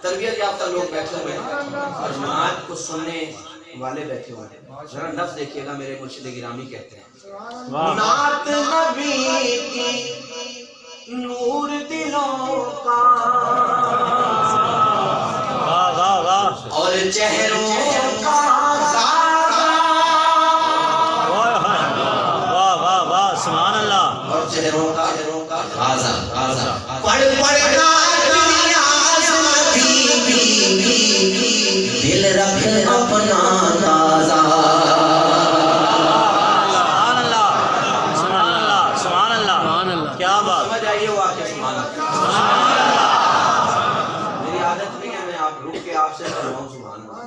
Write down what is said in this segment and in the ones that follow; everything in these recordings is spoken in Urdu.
تربیت یافتہ لوگ بیٹھے ہوئے ہیں اور جماعت کو سننے والے بیٹھے ہوئے ہیں. ذرا لفظ دیکھیے گا. میرے مرشد گرامی کہتے ہیں نعت نبی کی نور دلوں کا اور چہروں کا سبحان اللہ. اور چہروں کا غازہ پڑھ پڑھ رکھ اپنا تازہ. سبحان اللہ سبحان اللہ سبحان اللہ. کیا بات. سمجھ آئیے وہ آ کے سبحان اللہ. میری عادت نہیں ہے میں آپ رک کے آپ سے کرواؤں سبحان اللہ.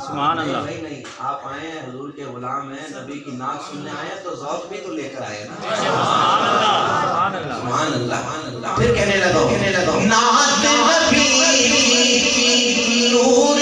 سبحان اللہ. نہیں نہیں آپ آئے ہیں حضور کے غلام ہیں نبی کی نعت سننے آئے ہیں تو ذوق بھی تو لے کر آئے نا. سبحان اللہ سبحان اللہ. پھر کہنے لگا نعت نبی کی نور